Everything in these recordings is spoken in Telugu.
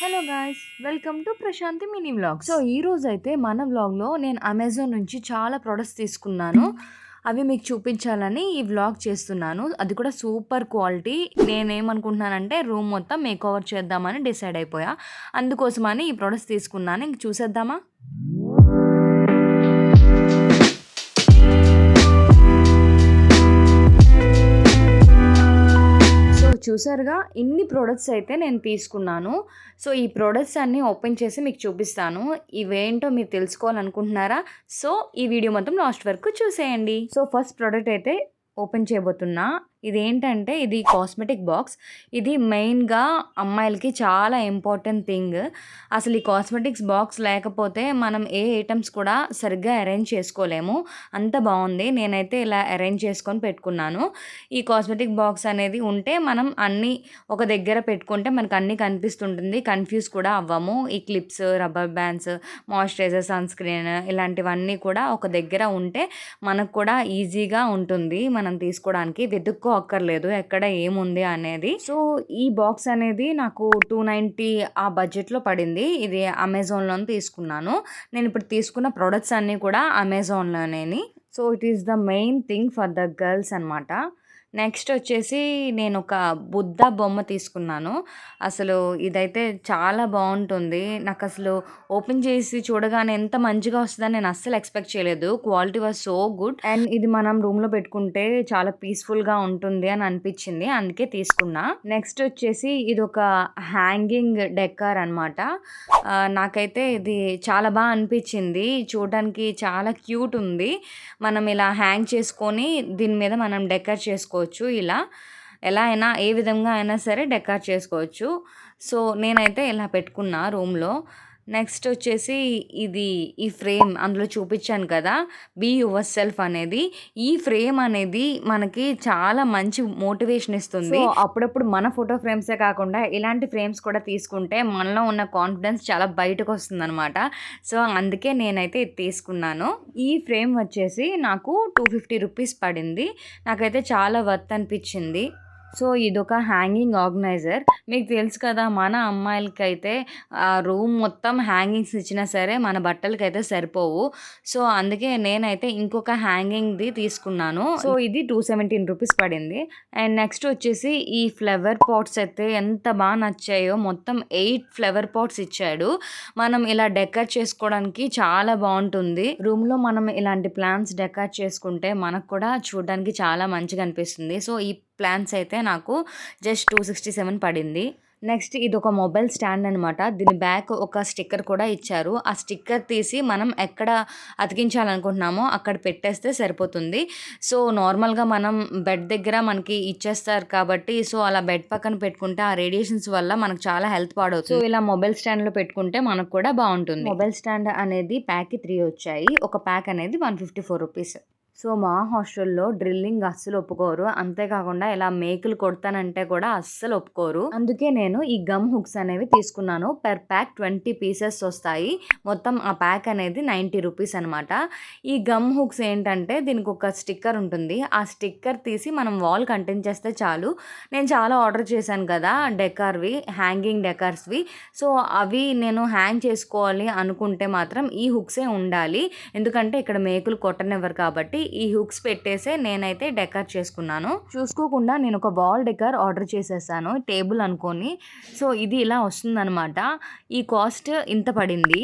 Hello guys, welcome to Prashanti mini vlogs. So ఈ రోజు అయితే మన వ్లాగ్లో నేను అమెజాన్ నుంచి చాలా ప్రొడక్ట్స్ తీసుకున్నాను. అవి మీకు చూపించాలని ఈ వ్లాగ్ చేస్తున్నాను. అది కూడా సూపర్ క్వాలిటీ. నేనేమనుకుంటున్నానంటే రూమ్ మొత్తం మేక్ ఓవర్ చేద్దామని డిసైడ్ అయిపోయా. అందుకోసమని ఈ ప్రొడక్ట్స్ తీసుకున్నాను. ఇంక చూసేద్దామా? చూసారుగా, ఇన్ని ప్రొడక్ట్స్ అయితే నేను తీసుకున్నాను. సో ఈ ప్రొడక్ట్స్ అన్నీ ఓపెన్ చేసి మీకు చూపిస్తాను. ఇవేంటో మీరు తెలుసుకోవాలనుకుంటున్నారా? సో ఈ వీడియో మొత్తం లాస్ట్ వరకు చూసేయండి. సో ఫస్ట్ ప్రోడక్ట్ అయితే ఓపెన్ చేయబోతున్నా. ఇదేంటంటే ఇది కాస్మెటిక్ బాక్స్. ఇది మెయిన్గా అమ్మాయిలకి చాలా ఇంపార్టెంట్ థింగ్. అసలు ఈ కాస్మెటిక్స్ బాక్స్ లేకపోతే మనం ఏ ఐటమ్స్ కూడా సరిగ్గా అరేంజ్ చేసుకోలేము. అంత బాగుంది. నేనైతే ఇలా అరేంజ్ చేసుకొని పెట్టుకున్నాను. ఈ కాస్మెటిక్ బాక్స్ అనేది ఉంటే మనం అన్నీ ఒక దగ్గర పెట్టుకుంటే మనకు అన్నీ కనిపిస్తుంటుంది. కన్ఫ్యూజ్ కూడా అవ్వము. ఈ clips, rubber bands, moisturiser, sunscreen ఇలాంటివన్నీ కూడా ఒక దగ్గర ఉంటే మనకు కూడా ఈజీగా ఉంటుంది మనం తీసుకోవడానికి. వెతుక్కోక్కర్లేదు ఎక్కడ ఏముంది అనేది. సో ఈ బాక్స్ అనేది నాకు 290 ఆ బడ్జెట్లో పడింది. ఇది అమెజాన్లో తీసుకున్నాను. నేను ఇప్పుడు తీసుకున్న ప్రొడక్ట్స్ అన్నీ కూడా అమెజాన్లోనే. So it is the main thing for the girls అనమాట. నెక్స్ట్ వచ్చేసి నేను ఒక బుద్ధ బొమ్మ తీసుకున్నాను. అసలు ఇదైతే చాలా బాగుంటుంది. నాకు అసలు ఓపెన్ చేసి చూడగానే ఎంత మంచిగా వస్తుందని నేను అస్సలు ఎక్స్పెక్ట్ చేయలేదు. Quality was so good. And ఇది మనం రూమ్లో పెట్టుకుంటే చాలా పీస్ఫుల్గా ఉంటుంది అని అనిపించింది. అందుకే తీసుకున్నా. నెక్స్ట్ వచ్చేసి ఇది ఒక హ్యాంగింగ్ డెక్కర్ అనమాట. నాకైతే ఇది చాలా బాగా అనిపించింది. చూడడానికి చాలా క్యూట్ ఉంది. మనం ఇలా హ్యాంగ్ చేసుకొని దీని మీద మనం డెకర్ చేసుకోవచ్చు. ఇలా ఎలా అయినా ఏ విధంగా అయినా సరే డెకర్ చేసుకోవచ్చు. సో నేనైతే ఇలా పెట్టుకున్నా రూమ్లో. నెక్స్ట్ వచ్చేసి ఇది ఈ ఫ్రేమ్ అందులో చూపించాను కదా, బీ యువర్ సెల్ఫ్ అనేది. ఈ ఫ్రేమ్ అనేది మనకి చాలా మంచి మోటివేషన్ ఇస్తుంది. అప్పుడప్పుడు మన ఫోటో ఫ్రేమ్సే కాకుండా ఇలాంటి ఫ్రేమ్స్ కూడా తీసుకుంటే మనలో ఉన్న కాన్ఫిడెన్స్ చాలా బయటకు వస్తుంది అనమాట. సో అందుకే నేనైతే ఇది తీసుకున్నాను. ఈ ఫ్రేమ్ వచ్చేసి నాకు 250 రూపీస్ పడింది. నాకైతే చాలా వర్త్ అనిపించింది. సో ఇదొక హ్యాంగింగ్ ఆర్గనైజర్. మీకు తెలుసు కదా, మన అమ్మాయిలకైతే రూమ్ మొత్తం హ్యాంగింగ్స్ ఇచ్చినా సరే మన బట్టలకైతే సరిపోవు. సో అందుకే నేనైతే ఇంకొక హ్యాంగింగ్ది తీసుకున్నాను. సో ఇది 217 రూపీస్ పడింది. అండ్ నెక్స్ట్ వచ్చేసి ఈ ఫ్లవర్ పాట్స్ అయితే ఎంత బాగా నచ్చాయో. మొత్తం 8 ఫ్లవర్ పాట్స్ ఇచ్చాడు. మనం ఇలా డెకర్ చేసుకోవడానికి చాలా బాగుంటుంది. రూమ్లో మనం ఇలాంటి ప్లాంట్స్ డెకర్ చేసుకుంటే మనకు కూడా చూడడానికి చాలా మంచిగా అనిపిస్తుంది. సో ఈ ప్లాన్స్ అయితే నాకు జస్ట్ 267 పడింది. నెక్స్ట్ ఇది ఒక మొబైల్ స్టాండ్ అనమాట. దీని బ్యాక్ ఒక స్టిక్కర్ కూడా ఇచ్చారు. ఆ స్టిక్కర్ తీసి మనం ఎక్కడ అతికించాలనుకుంటున్నామో అక్కడ పెట్టేస్తే సరిపోతుంది. సో నార్మల్గా మనం బెడ్ దగ్గర మనకి ఇచ్చేస్తారు కాబట్టి సో అలా బెడ్ పక్కన పెట్టుకుంటే ఆ రేడియేషన్స్ వల్ల మనకు చాలా హెల్త్ పాడవుతుంది. సో ఇలా మొబైల్ స్టాండ్లో పెట్టుకుంటే మనకు కూడా బాగుంటుంది. మొబైల్ స్టాండ్ అనేది ప్యాక్కి 3 వచ్చాయి. ఒక ప్యాక్ అనేది 154 రూపీస్. సో మా హాస్టల్లో డ్రిల్లింగ్ అస్సలు ఒప్పుకోరు. అంతేకాకుండా ఇలా మేకులు కొడతానంటే కూడా అస్సలు ఒప్పుకోరు. అందుకే నేను ఈ గమ్ హుక్స్ అనేవి తీసుకున్నాను. పెర్ ప్యాక్ 20 పీసెస్ వస్తాయి. మొత్తం ఆ ప్యాక్ అనేది 90 రూపీస్ అనమాట. ఈ గమ్ హుక్స్ ఏంటంటే దీనికి ఒక స్టిక్కర్ ఉంటుంది. ఆ స్టిక్కర్ తీసి మనం వాల్ కంటెంట్ చేస్తే చాలు. నేను చాలా ఆర్డర్ చేశాను కదా డెకార్వి, హ్యాంగింగ్ డెకార్స్వి. సో అవి నేను హ్యాంగ్ చేసుకోవాలి అనుకుంటే మాత్రం ఈ హుక్సే ఉండాలి. ఎందుకంటే ఇక్కడ మేకులు కొట్టనివ్వరు కాబట్టి ఈ హుక్స్ పెట్టేసే నేనైతే డెకర్ చేసుకున్నాను. చూసుకోకుండా నేను ఒక వాల్ డెకర్ ఆర్డర్ చేసేసాను, టేబుల్ అనుకొని. సో ఇది ఇలా వస్తుందన్నమాట. ఈ కాస్ట్ ఇంత పడింది.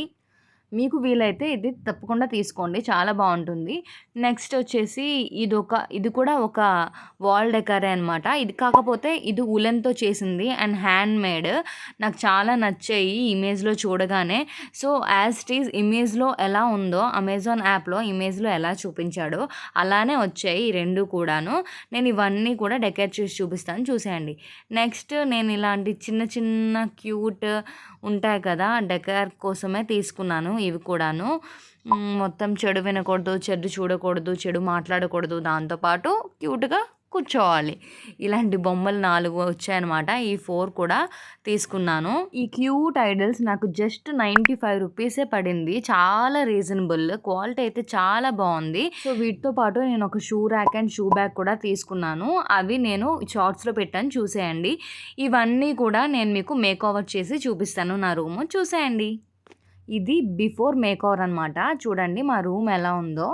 మీకు వీలైతే ఇది తప్పకుండా తీసుకోండి, చాలా బాగుంటుంది. నెక్స్ట్ వచ్చేసి ఇది కూడా ఒక వాల్ డెకరే అనమాట. ఇది కాకపోతే ఇది ఉలెన్తో చేసింది అండ్ హ్యాండ్ మేడ్. నాకు చాలా నచ్చాయి ఇమేజ్లో చూడగానే. సో యాజ్ ఇట్ ఈజ్ ఇమేజ్లో ఎలా ఉందో అమెజాన్ యాప్లో ఇమేజ్లో ఎలా చూపించాడో అలానే వచ్చాయి ఈ రెండు కూడాను. నేను ఇవన్నీ కూడా డెకరేట్ చేసి చూపిస్తాను, చూసేయండి. నెక్స్ట్ నేను ఇలాంటి చిన్న చిన్న క్యూట్ ఉంటాయి కదా డెకర్ కోసమే తీసుకున్నాను ఇవి కూడాను. మొత్తం చెడు వినకూడదు, చెడు చూడకూడదు, చెడు మాట్లాడకూడదు, దాంతోపాటు క్యూట్గా కూర్చోవాలి. ఇలాంటి బొమ్మలు 4 వచ్చాయన్నమాట. ఈ 4 కూడా తీసుకున్నాను. ఈ క్యూట్ ఐడల్స్ నాకు జస్ట్ 95 రూపీసే పడింది. చాలా రీజనబుల్. క్వాలిటీ అయితే చాలా బావుంది. సో, వీటితో పాటు నేను ఒక shoe rack and shoe bag కూడా తీసుకున్నాను. అవి నేను షార్ట్స్‌లో పెట్టాను చూసేయండి. ఇవన్నీ కూడా నేను మీకు మేకోవర్ చేసి చూపిస్తాను నా రూము. చూసేయండి. ఇది బిఫోర్ మేకోవర్ అనమాట. చూడండి మా రూమ్ ఎలా ఉందో.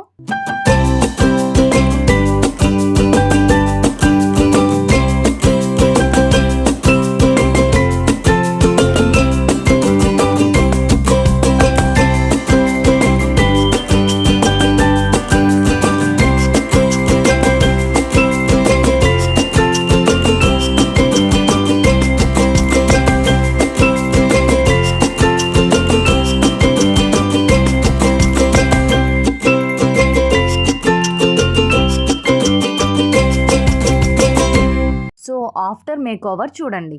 సో, ఆఫ్టర్ మేకోవర్ చూడండి.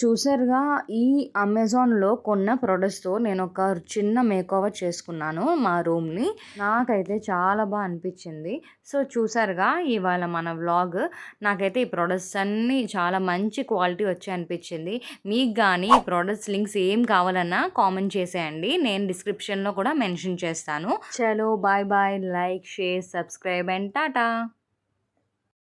చూసారుగా ఈ అమెజాన్‌లో కొన్న ప్రొడక్ట్స్‌తో నేనొక చిన్న మేకోవర్ చేసుకున్నాను మా రూమ్‌ని. నాకైతే చాలా అనిపిచ్చింది. సో, చూసారుగా ఇవాళ మన వ్లాగ్. నాకైతే ఈ ప్రొడక్ట్స్ అన్నీ చాలా మంచి క్వాలిటీ వచ్చాయనిపిచ్చింది. మీకు గానీ ఈ ప్రొడక్ట్స్ లింక్స్ ఏం కావాలన్నా కామెంట్ చేసేయండి. నేను డిస్క్రిప్షన్‌లో కూడా మెన్షన్ చేస్తాను. చలో bye bye. Like, share, subscribe and Tata.